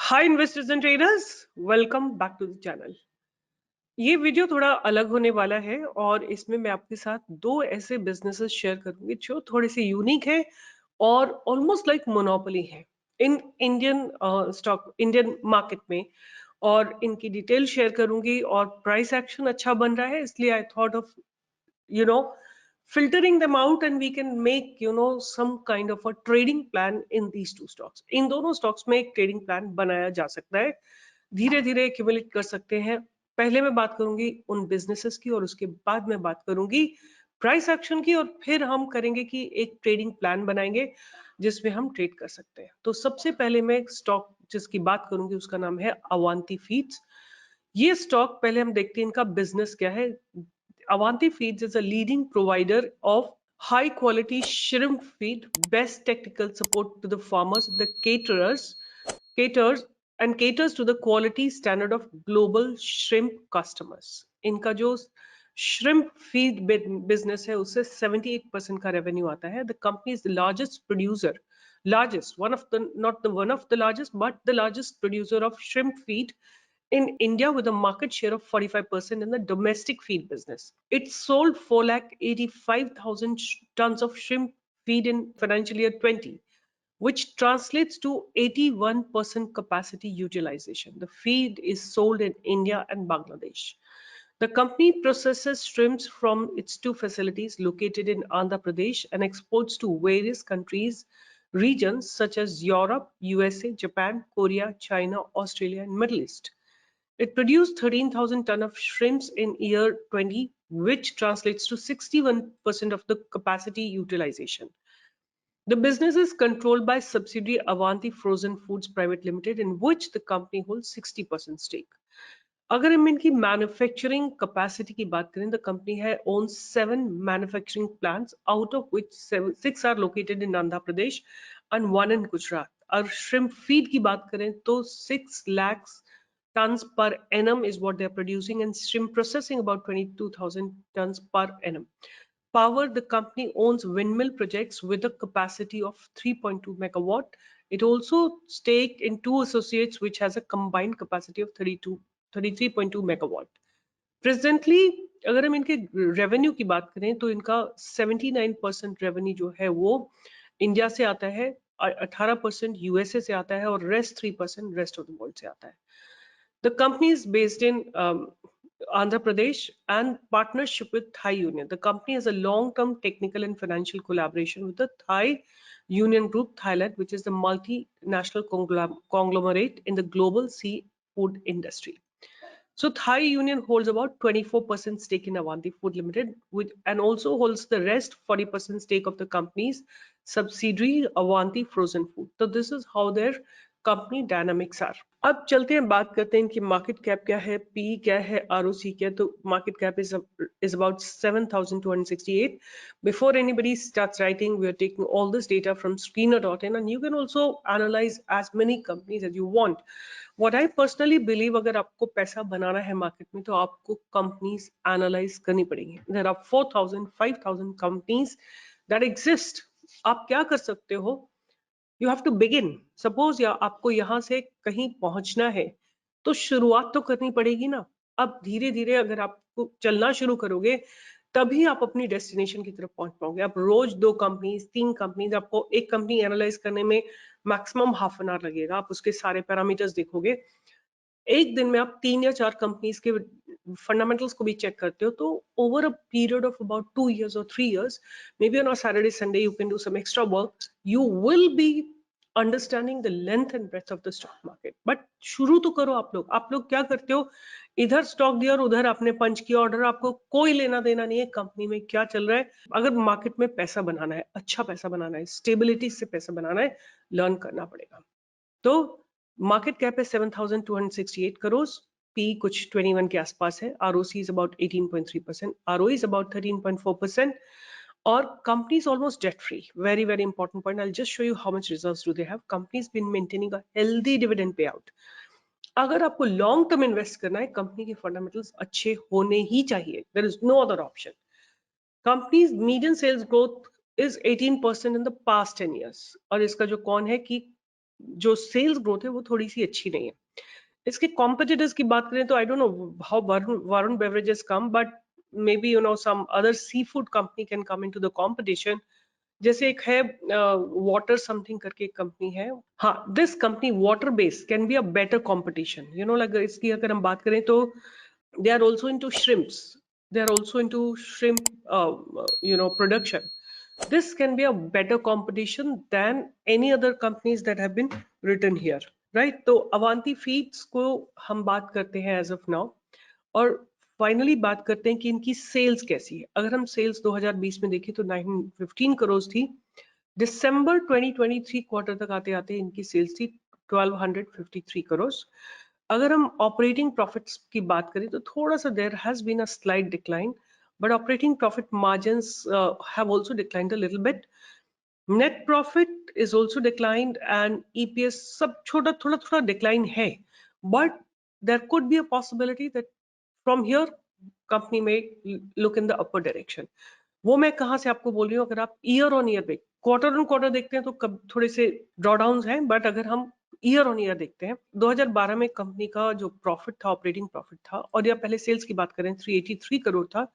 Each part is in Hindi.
Hi investors and traders, welcome back to the channel. ये वीडियो थोड़ा अलग होने वाला है और इसमें मैं आपके साथ दो ऐसे बिजनेसेस शेयर करूंगी जो थोड़े से यूनिक है और ऑलमोस्ट लाइक मोनोपोली है in Indian stock Indian market में। और इनकी डिटेल शेयर करूंगी और प्राइस एक्शन अच्छा बन रहा है, इसलिए I thought of you know filtering them out and we can make some kind of a trading plan in these two stocks। इन दोनों स्टॉक्स में एक ट्रेडिंग प्लान बनाया जा सकता है, धीरे धीरे एक्यूमुलेट कर सकते हैं। पहले मैं बात करूंगी उन बिजनेसेस की और उसके बाद मैं बात करूंगी प्राइस एक्शन की, और फिर हम करेंगे कि एक ट्रेडिंग प्लान बनाएंगे जिसमें हम ट्रेड कर सकते हैं। तो सबसे पहले मैं स्टॉक जिसकी बात करूंगी उसका नाम है अवांती फीड्स। ये स्टॉक पहले हम देखते हैं इनका बिजनेस क्या है। Avanti Feeds is a leading provider of high quality shrimp feed, best technical support to the farmers, the caters to the quality standard of global shrimp customers. इनका जो shrimp feed business है उससे 78% का revenue आता है. The company is the largest producer, largest, one of the, not the one of the largest, but the largest producer of shrimp feed in India with a market share of 45% in the domestic feed business. It sold 4,85,000 tons of shrimp feed in financial year 20, which translates to 81% capacity utilization. The feed is sold in India and Bangladesh. The company processes shrimps from its two facilities located in Andhra Pradesh and exports to various countries, regions such as Europe, USA, Japan, Korea, China, Australia, and Middle East. It produced 13,000 tons of shrimps in year 20, which translates to 61% of the capacity utilization. The business is controlled by subsidiary Avanti Frozen Foods Private Limited, in which the company holds 60% stake. अगर हम इनकी मैन्युफैक्चरिंग कैपेसिटी की बात करें, द कंपनी है own 7 manufacturing plants, out of which 6 are located in Andhra Pradesh and 1 in Gujarat. और श्रिम्प फीड की बात करें तो 6 lakhs tons per annum is what they are producing, and shrimp processing about 22,000 tons per annum. Power, the company owns windmill projects with a capacity of 3.2 megawatt. It also stake in 2 associates which has a combined capacity of 33.2 megawatt. Presently अगर हम इनके रेवेन्यू की बात करें तो इनका 79% रेवेन्यू जो है वो इंडिया से आता है, 18% यूएसए से आता है और rest 3% rest of the world से आता है। The company is based in Andhra Pradesh and partnership with Thai Union. The company has a long-term technical and financial collaboration with the Thai Union Group Thailand, which is the multinational conglomerate in the global seafood industry. So Thai Union holds about 24% stake in Avanti Food Limited, and also holds the rest 40% stake of the company's subsidiary Avanti Frozen Food. So this is how their company dynamics are. अब चलते हैं, बात करते हैं इनकी मार्केट कैप क्या है, पी क्या है, आरओसी क्या है। तो market cap is about 7,268. Before anybody starts writing, we are taking all this data from screener.in, and you can also analyze as many companies as you want. What I personally believe, अगर आपको पैसा बनाना है मार्केट में तो आपको कंपनीज एनालाइज करनी पड़ेंगी। There are 4,000, 5,000 companies that exist. आप क्या कर सकते हो? You have to begin. Suppose आपको यहाँ से कहीं पहुंचना है तो शुरुआत तो करनी पड़ेगी ना। अब धीरे धीरे अगर आपको चलना शुरू करोगे तभी आप अपनी डेस्टिनेशन की तरफ पहुंच पाओगे। आप रोज 2 कंपनीज 3 कंपनीज, आपको एक कंपनी एनालाइज करने में मैक्सिमम हाफ एन आवर लगेगा। आप उसके सारे पैरामीटर्स देखोगे, एक दिन में आप 3 या 4 कंपनीज के फंडामेंटल्स को भी चेक करते हो, तो over a period of about 2 years or 3 years, maybe on a Saturday Sunday you can do some extra work, you will be understanding the length and breadth of the stock market. But शुरू तो करो। आप लोग क्या करते हो, इधर स्टॉक दिया और उधर आपने पंच किया ऑर्डर, आपको कोई लेना देना नहीं है कंपनी में क्या चल रहा है। अगर मार्केट में पैसा बनाना है, अच्छा पैसा बनाना है, स्टेबिलिटी से पैसा बनाना है, लर्न करना पड़ेगा। तो मार्केट कैप है 7,268 करोड़, पी कुछ 21 के आसपास है, ROC is about 18.3%, ROE is about 13.4%, और company is almost debt free. Very, very important point. I'll just show you how much reserves do they have. Company's been maintaining a healthy dividend payout. अगर आपको लॉन्ग टर्म इन्वेस्ट करना है, कंपनी के फंडामेंटल्स अच्छे होने ही चाहिए। There is no other option. Companies median sales growth is 18% in the past 10 years, और इसका जो कौन है कि जो सेल्स ग्रोथ है वो थोड़ी सी अच्छी नहीं है। इसके कॉम्पिटिटर्स की बात करें तो I don't know how Varun beverages come, but maybe some other seafood company can come into the competition. जैसे एक है वाटर समथिंग करके एक कंपनी है, हाँ, this company water based can be a better competition, like इसकी अगर हम बात करें तो they are also into shrimps, they are also into shrimp production. This can be a better competition than any other companies that have been written here, right? तो अवांती फीड्स को हम बात करते हैं एज ऑफ नाउ, और फाइनली बात करते हैं कि इनकी सेल्स कैसी है। अगर हम सेल्स 2020 में देखें तो 915 करोड़ थी। दिसंबर 2023 क्वार्टर तक आते आते इनकी सेल्स थी 1253 करोड़। अगर हम ऑपरेटिंग प्रॉफिट्स की बात करें तो थोड़ा सा there has been a slight decline, but operating profit margins have also declined a little bit. Net profit is also declined and EPS सब थोड़ा थोड़ा डिक्लाइन है, but there could be a possibility that from here company में look in the upper direction. वो मैं कहाँ से आपको बोल रही हूँ, अगर आप ईयर ऑन ईयर पे क्वार्टर ऑन क्वार्टर देखते हैं तो कब थोड़े से ड्रॉडाउन हैं, बट अगर हम ईयर ऑन ईयर देखते हैं 2012 में कंपनी का जो प्रॉफिट था, ऑपरेटिंग प्रॉफिट था, और या पहले सेल्स की बात करें 383 करोड़ था,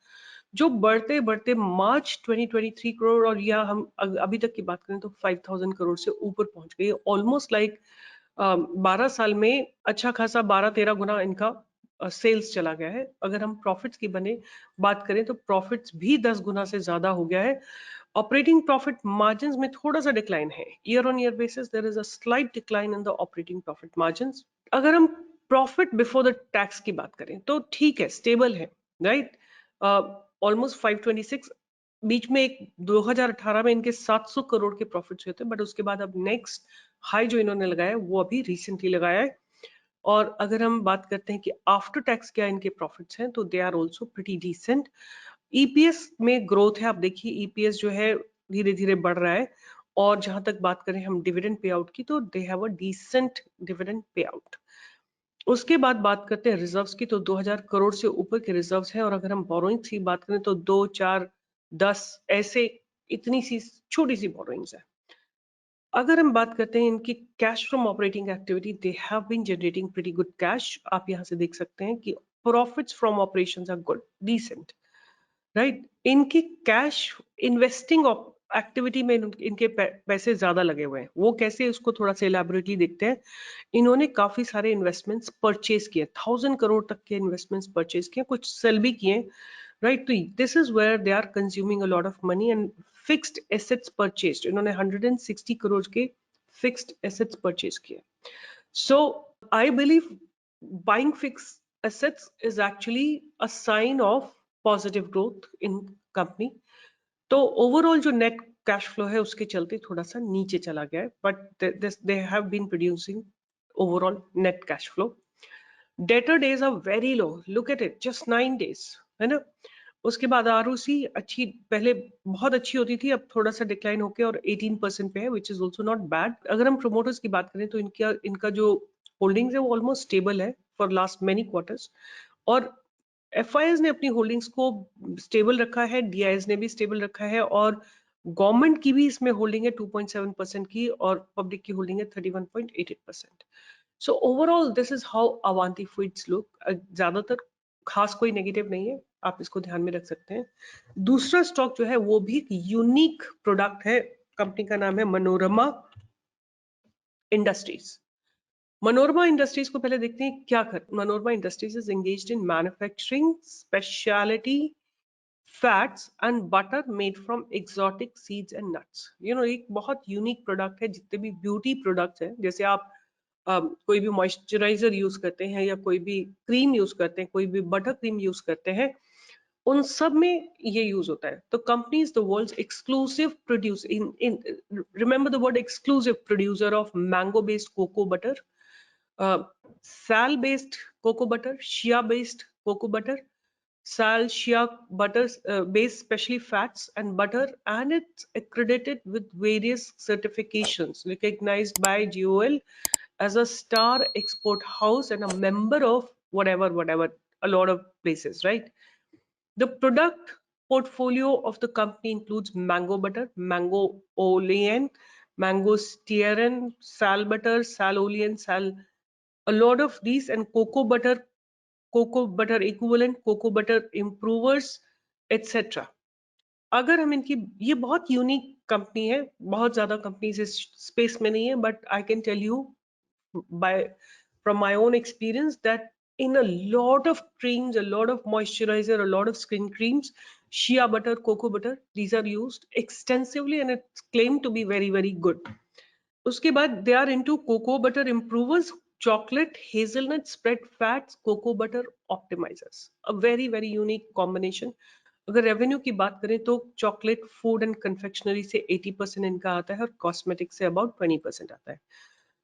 जो बढ़ते बढ़ते मार्च 2023 करोड़, और या हम अभी तक की बात करें तो 5000 करोड़ से ऊपर पहुंच गई। ऑलमोस्ट लाइक 12 साल में अच्छा खासा 12-13 गुना इनका सेल्स चला गया है। अगर हम प्रॉफिट्स की बने बात करें तो प्रॉफिट्स भी 10 गुना से ज्यादा हो गया है। ऑपरेटिंग प्रॉफिट मार्जिन्स में थोड़ा सा डिक्लाइन है, year on year basis there is a slight decline in the operating profit margins. अगर हम प्रॉफिट बिफोर द टैक्स की बात करें तो ठीक है, स्टेबल है, राइट, ऑलमोस्ट 526। बीच में एक 2018 में इनके 700 करोड़ के प्रॉफिट्स हुए थे, बट उसके बाद अब नेक्स्ट हाई जो इन्होंने लगाया वो अभी रिसेंटली लगाया है। और अगर हम बात करते हैं कि आफ्टर टैक्स क्या इनके प्रॉफिट्स हैं तो they are also pretty decent. EPS में ग्रोथ है, आप देखिए ईपीएस जो है धीरे धीरे बढ़ रहा है। और जहां तक बात करें हम डिविडेंड पे आउट की, तो they have a decent dividend payout. उसके बाद बात करते हैं रिजर्व्स की, तो 2000 करोड़ से ऊपर के रिजर्व्स हैं। और अगर हम बोरोइंग्स की बात करें तो 2, 4, 10 ऐसे इतनी सी छोटी सी बोरोइंग्स है। अगर हम बात करते हैं इनकी cash from operating activity, they have been generating pretty good cash. आप यहां से देख सकते हैं कि profits from operations are good, decent, right. इनकी कैश इन्वेस्टिंग एक्टिविटी में इनके पैसे ज्यादा लगे हुए हैं। वो कैसे, उसको थोड़ा सा इलेबोरेटली देखते हैं। इन्होंने काफी सारे इन्वेस्टमेंट्स परचेज किए, 1000 करोड़ तक के इन्वेस्टमेंट्स परचेज किए, कुछ सेल भी किए, राइट। तो this is where they are consuming a lot of money. And fixed assets purchase, इन्होंने 160 करोड़ के फिक्स्ड एसेट्स परचेज किए। So I believe buying fixed assets is actually a sign of positive growth in company. तो ओवरऑल जो नेट कैश फ्लो है उसके चलते थोड़ा सा नीचे चला गया है, but they have been producing overall net cash flow. Debtor days are very low, look at it, just 9 days, है ना। उसके बाद आरओसी अच्छी, पहले बहुत अच्छी होती थी, अब थोड़ा सा डिक्लाइन होके और 18% पे है, which is also not bad. अगर हम प्रोमोटर्स की बात करें तो इनका इनका जो होल्डिंग्स है वो ऑलमोस्ट स्टेबल है फॉर लास्ट मेनी क्वार्टर्स। और एफआईएस ने अपनी होल्डिंग्स को स्टेबल रखा है, डीआईएस ने भी स्टेबल रखा है, और गवर्नमेंट की भी इसमें होल्डिंग है 2.7% की, और पब्लिक की होल्डिंग है 31.88%। So overall this is how Avanti Feeds look. ज्यादातर खास कोई नेगेटिव नहीं है, आप इसको ध्यान में रख सकते हैं। दूसरा स्टॉक जो है वो भी एक यूनिक प्रोडक्ट है, कंपनी का नाम है मनोरमा इंडस्ट्रीज। मनोरमा इंडस्ट्रीज को पहले देखते हैं क्या कर। Manorama industries is engaged in manufacturing speciality fats and butter made from exotic seeds and nuts. एक बहुत यूनिक प्रोडक्ट है। जितने भी ब्यूटी प्रोडक्ट्स हैं, जैसे आप कोई भी मॉइस्चराइजर यूज करते हैं, या कोई भी क्रीम यूज करते हैं, कोई भी बटर क्रीम यूज करते हैं, उन सब में ये यूज होता है। तो company is the world's exclusive produce in remember the word exclusive producer of mango based cocoa butter, sal based cocoa butter, shea based cocoa butter, sal shea butter based specially fats and butter, and it's accredited with various certifications recognized by GOL as a star export house and a member of whatever a lot of places, right? The product portfolio of the company includes mango butter, mango olein, mango stearin, sal butter, sal olein, sal, a lot of these, and cocoa butter equivalent, cocoa butter improvers, etc. अगर हम इनकी, ये बहुत यूनिक कंपनी है, बहुत ज्यादा कंपनीज इस स्पेस में नहीं है, but I can tell you by from my own experience that in a lot of creams, a lot of moisturizer, a lot of skin creams, shea butter, cocoa butter, these are used extensively and it's claimed to be very, very good. उसके बाद they are into cocoa butter improvers, chocolate, hazelnut, spread fats, cocoa butter optimizers. A very, very unique combination. अगर रेवेन्यू की बात करें तो चॉकलेट, फूड एंड कन्फेक्शनरी से 80% इनका आता है और कॉस्मेटिक से अबाउट 20% आता है.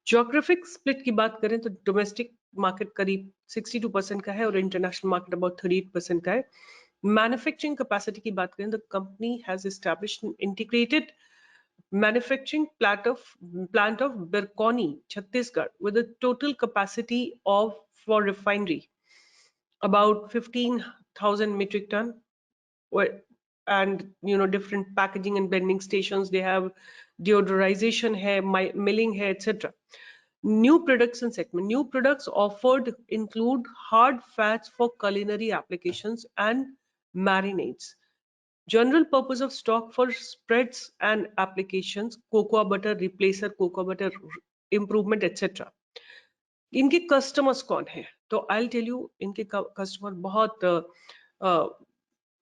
ज्योग्राफिक स्प्लिट की बात करें तो डोमेस्टिक मार्केट करीब 62% का है और इंटरनेशनल मार्केट अबाउट 38% का है. मैन्युफैक्चरिंग कैपेसिटी की बात करें तो company has established integrated manufacturing plant of Birkoni, Chhattisgarh, with a total capacity of for refinery about 15,000 metric ton, and different packaging and blending stations. They have deodorization hai, milling hai, etc. New products and segment. New products offered include hard fats for culinary applications and marinades. General purpose of stock for spreads and applications, cocoa butter replacer, cocoa butter improvement, etc. इनके कस्टमर्स कौन है? तो I'll tell you, इनके कस्टमर बहुत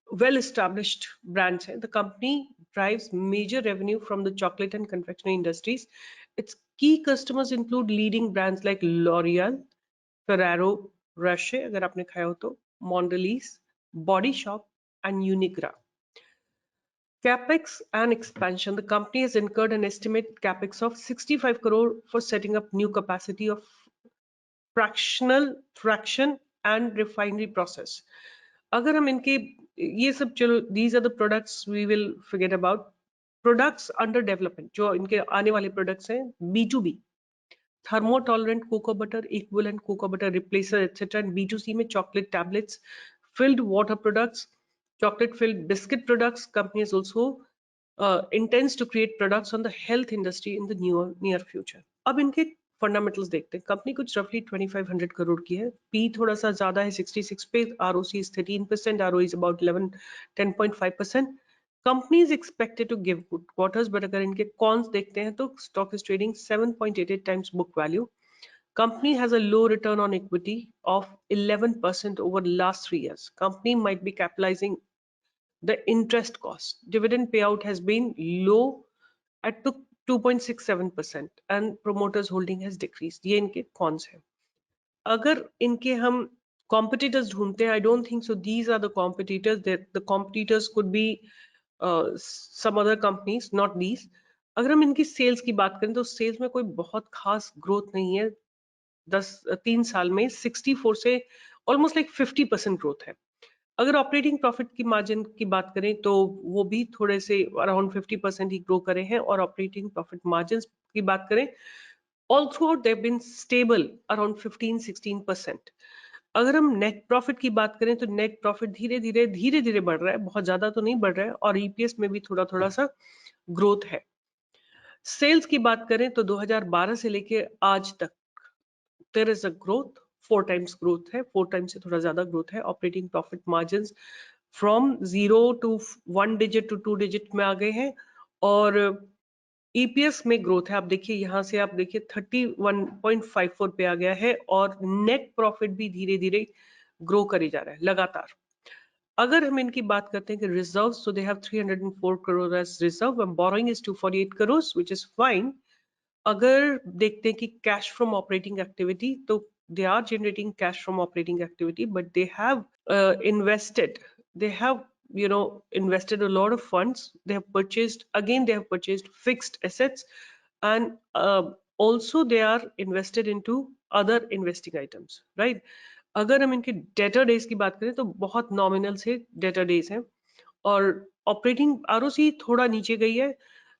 well established brands हैं. The company drives major revenue from the chocolate and confectionery industries. Its key customers include leading brands like L'Oreal, Ferrero Rocher, अगर आपने खाया हो तो, Mondelez, Body Shop and Uniqlo. CapEx and expansion. The company has incurred an estimated CapEx of 65 crore for setting up new capacity of fraction and refinery process. अगर हम इनके ये सब, चलो, these are the products we will forget about. Products under development, जो इनके आने वाले products हैं, B2B, thermo-tolerant cocoa butter, equivalent cocoa butter replacer, etc. And B2C में chocolate tablets, filled water products, chocolate filled biscuit products. Company is also intends to create products on the health industry in the near future. अब इनके फंडामेंटल्स देखते हैं. कंपनी कुछ रफली 2500 करोड़ की है. पी थोड़ा सा ज्यादा है 66 पे. ROC is 13%, ROE is about 10.5%. Company is expected to give good quarters, but अगर इनके कॉन्स देखते हैं तो stock is trading 7.88 times book value. Company has a low return on equity of 11% over last 3 years. Company might be capitalizing the interest cost. Dividend payout has been low at 2.67% and promoters holding has decreased. ये इनके cons है. अगर इनके हम competitors ढूंढते हैं, I don't think so these are the competitors. The competitors could be some other companies, not these. अगर हम इनकी सेल्स की बात करें तो सेल्स में कोई बहुत खास ग्रोथ नहीं है. 3 साल में 64 से ऑलमोस्ट लाइक 50% ग्रोथ है. अगर ऑपरेटिंग प्रॉफिट की मार्जिन की बात करें तो वो भी थोड़े से अराउंड 50% ही ग्रो करे हैं. और ऑपरेटिंग प्रॉफिट मार्जिन की बात करें, all throughout they've been stable around 15-16%. अगर हम नेट प्रॉफिट की बात करें तो नेट प्रॉफिट धीरे धीरे बढ़ रहा है, बहुत ज्यादा तो नहीं बढ़ रहा है, और ईपीएस में भी थोड़ा सा ग्रोथ है. सेल्स की बात करें तो 2012 से लेके आज तक there is a growth, 4 times growth है, 4 times से थोड़ा ज्यादा ग्रोथ है. Operating profit margins from 0 to 1 digit to 2 digit में आ गए हैं. और ईपीएस में ग्रोथ है, आप देखिए यहाँ से, आप देखिए 31.54 पे आ गया है. और नेट प्रॉफिट भी धीरे धीरे ग्रो करी जा रहा है लगातार. अगर हम इनकी बात करते हैं कि reserves, so they have 304 crore as reserve and borrowing is 248 crores, which is fine. अगर देखते हैं कि कैश फ्रॉम ऑपरेटिंग एक्टिविटी, तो they are generating cash from operating activity, but they have invested, they have invested a lot of funds. They have purchased fixed assets, and also they are invested into other investing items, right? अगर हम इनके डेटर डेज की बात करें तो बहुत नॉमिनल से डेटर डेज हैं. और ऑपरेटिंग आरओसी थोड़ा नीचे गई है.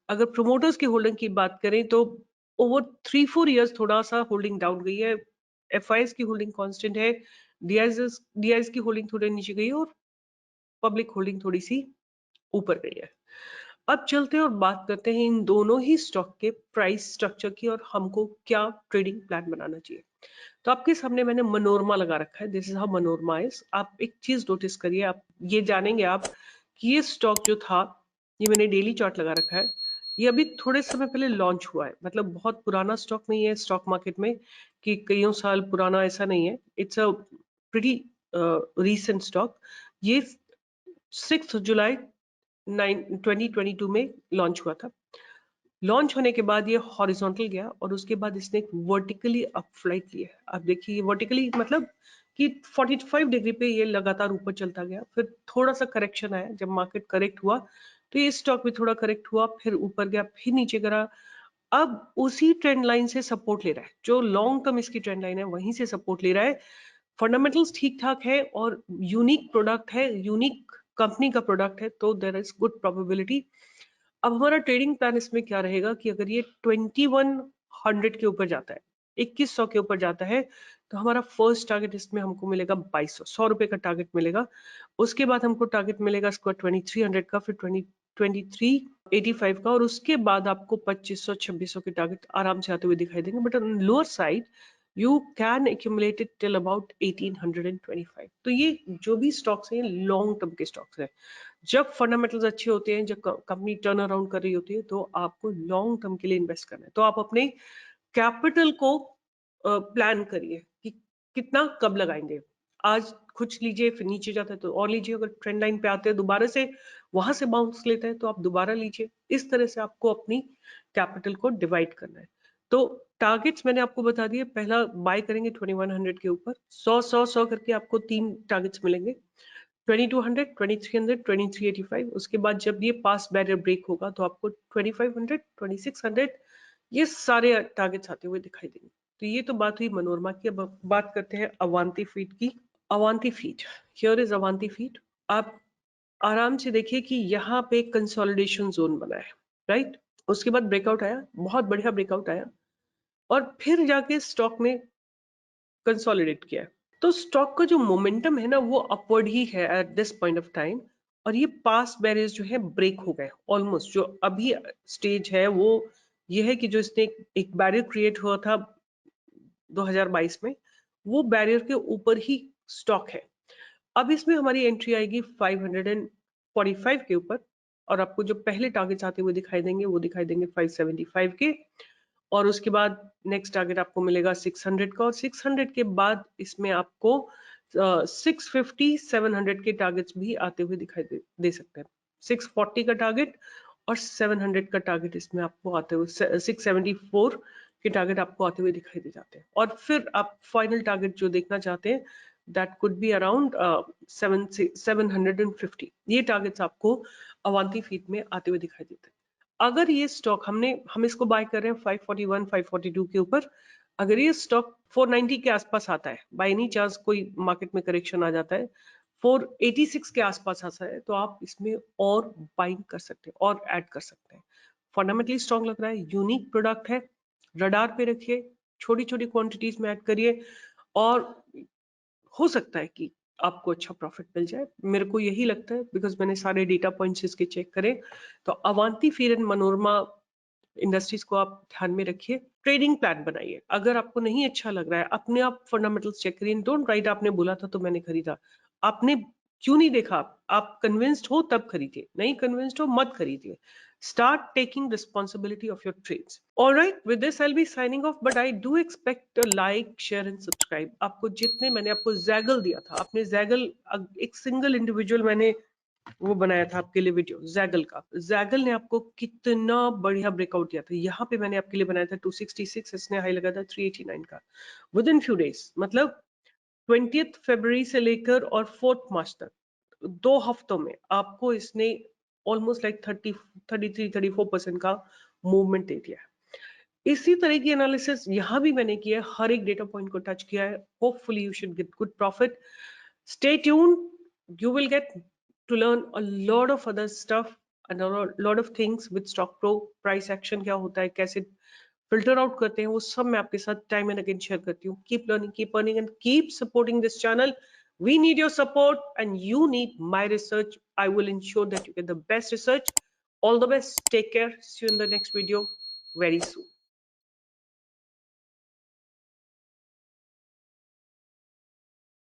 अगर प्रोमोटर्स की होल्डिंग की बात करें तो ओवर 3-4 इयर्स थोड़ा सा होल्डिंग डाउन गई है. एफआईएस की होल्डिंग कांस्टेंट है. डीआईएस की होल्डिंग थोड़ी नीचे गई है और पब्लिक होल्डिंग थोड़ी सी ऊपर गई है. अब चलते हैं और बात करते हैं इन दोनों ही स्टॉक के प्राइस स्ट्रक्चर की और हमको क्या ट्रेडिंग प्लान बनाना चाहिए। तो आपके सामने मैंने मनोरमा लगा रखा है, this is how Manorama is. आप एक चीज नोटिस करिए, आप ये जानेंगे आप कि ये स्टॉक जो था, ये मैंने डेली चार्ट लगा रखा है, ये अभी थोड़े समय पहले लॉन्च हुआ है, मतलब बहुत पुराना स्टॉक नहीं है स्टॉक मार्केट में कि कईयों साल पुराना, ऐसा नहीं है। It's a pretty recent stock. ये 6 जुलाई 2022 में लॉन्च हुआ था। लॉन्च होने के बाद ये हॉरिजॉन्टल गया और उसके बाद इसने एक वर्टिकली अप फ्लाइट लिया है। आप देखिए वर्टिकली मतलब कि 45 डिग्री पे ये लगातार ऊपर चलता गया, फिर थोड़ा सा करेक्शन आया, जब मार्केट करेक्ट हुआ तो ये स्टॉक भी थोड़ा करेक्ट हुआ, फिर ऊपर गया, फिर नीचे गिरा। अब उसी ट्रेंड लाइन से सपोर्ट ले रहा है, जो लॉन्ग टर्म इसकी ट्रेंड लाइन है वहीं से सपोर्ट ले रहा है। फंडामेंटल्स ठीक ठाक है और यूनिक प्रोडक्ट है, यूनिक कंपनी का प्रोडक्ट है, तो देयर इज गुड प्रोबेबिलिटी। अब हमारा ट्रेडिंग प्लान इसमें क्या रहेगा कि अगर ये 2100 के ऊपर जाता है, 2100 के ऊपर जाता है, तो हमारा फर्स्ट टारगेट इसमें हमको मिलेगा 2200 का टारगेट मिलेगा। उसके बाद हमको टारगेट मिलेगा इसको 2300 का, फिर 2385 का, और उसके बाद आपको 2500 2600 के टारगेट आराम से आते हुए दिखाई देंगे। But on lower side you can accumulate it till about 1825। तो ये जो भी स्टॉक्स हैं लॉन्ग टर्म के स्टॉक्स हैं। जब फंडामेंटल्स अच्छे होते हैं, जब कंपनी टर्न अराउंड कर रही होती है, तो आपको लॉन्ग टर्म के लिए इन्वेस्ट करना है। तो आप अपने कैपिटल को प्लान करिए कि कितना कब लगाएंगे। आज कुछ लीजिए, फिर नीचे जाता है तो और लीजिए, अगर ट्रेंड लाइन पे आते हैं दोबारा से वहां से बाउंस लेता है तो आप दोबारा लीजिए। इस तरह से आपको अपनी कैपिटल को डिवाइड करना है। तो टारगेट्स मैंने आपको बता दिए। पहला बाय करेंगे 2100 के ऊपर, 100 करके आपको 3 टारगेट्स मिलेंगे, 2200, 2300, 2385। उसके बाद जब ये पास बैरियर ब्रेक होगा तो आपको 2500, 2600, ये सारे टारगेट्स आते हुए दिखाई देंगे। तो ये तो बात हुई मनोरमा की। अब बात करते हैं अवांती फीड की। अवांती फीड, हियर इज अवांती फीड। आप आराम से देखिए कि यहाँ पे कंसोलिडेशन जोन बना है, राइट। उसके बाद ब्रेकआउट आया, बहुत बढ़िया ब्रेकआउट आया, और फिर जाके स्टॉक ने कंसोलिडेट किया है। तो स्टॉक का जो मोमेंटम है ना, वो अपवर्ड ही है at this point of time. और ये पास बैरियर्स जो है ब्रेक हो गए ऑलमोस्ट। जो अभी स्टेज है वो ये है कि जो इसने एक बैरियर क्रिएट हुआ था 2022 में, वो बैरियर के ऊपर ही स्टॉक है। अब इसमें हमारी एंट्री आएगी 545 के ऊपर, और आपको जो पहले टारगेट्स आते हुए दिखाई देंगे वो दिखाई देंगे 575 के। और उसके बाद नेक्स्ट टारगेट आपको मिलेगा 600 का, और 600 के बाद इसमें आपको 650 700 के टारगेट्स भी आते हुए दिखाई दे सकते हैं। 640 का टारगेट और 700 का टारगेट इसमें आपको आते हुए, 674 के टारगेट आपको आते हुए दिखाई दे जाते हैं। और फिर आप फाइनल टारगेट जो देखना चाहते हैं, दैट कुड बी अराउंड 750। ये टारगेट्स आपको अवांती फीड में आते हुए दिखाई देते हैं। अगर ये स्टॉक हम इसको बाय कर रहे हैं 541 542 के ऊपर, अगर ये स्टॉक 490 के आसपास आता है, बाय एनी चांस कोई मार्केट में करेक्शन आ जाता है, 486 के आसपास आता है, तो आप इसमें और बाइंग कर सकते हैं और ऐड कर सकते हैं। फंडामेंटली स्ट्रॉन्ग लग रहा है, यूनिक प्रोडक्ट है, रडार पे रखिए, छोटी छोटी क्वांटिटीज में ऐड करिए, और हो सकता है कि आपको अच्छा प्रॉफिट मिल जाए। मेरे को यही लगता है, बिकॉज मैंने सारे डेटा पॉइंट्स इसके चेक करे। तो अवांती फीड एंड मनोरमा इंडस्ट्रीज को आप ध्यान में रखिए, ट्रेडिंग प्लान बनाइए। अगर आपको नहीं अच्छा लग रहा है, अपने आप फंडामेंटल्स चेक करिए। डोंट राइट आपने बोला था तो मैंने खरीदा। आपने क्यों नहीं देखा? आप कन्विंस्ड हो तब खरीदिए, नहीं कन्विंस्ड हो मत खरीदिए। Start taking responsibility of your trades. All right, with this I'll be signing off, but I do expect a like, share and subscribe. आपको जितने, मैंने आपको जैगल दिया था, आपने जैगल एक सिंगल इंडिविजुअल मैंने वो बनाया था आपके लिए वीडियो जैगल का। जैगल ने आपको कितना बढ़िया ब्रेकआउट दिया था। यहाँ पे मैंने आपके लिए बनाया था 266, इसने हाई लगा था 389 का विद इन फ्यू डेज। मतलब 20th फरवरी से लेकर और 4th मार्च तक 2 हफ्तों में आपको इसने ऑलमोस्ट लाइक 33-34% का मूवमेंट दे दिया है। इसी तरह की एनालिसिस यहाँ भी मैंने किया है, हर एक डेटा पॉइंट को टच किया है। Hopefully you should get good profit. Stay tuned, you will get to learn a lot of other stuff and a lot of things with stock pro। price action क्या होता है, कैसे filter out करते हैं, वो सब मैं आपके साथ time and again share करती हूँ। keep learning, keep earning and keep supporting this channel. We need your support and you need my research. I will ensure that you get the best research All the best. Take care. See you in the next video very soon.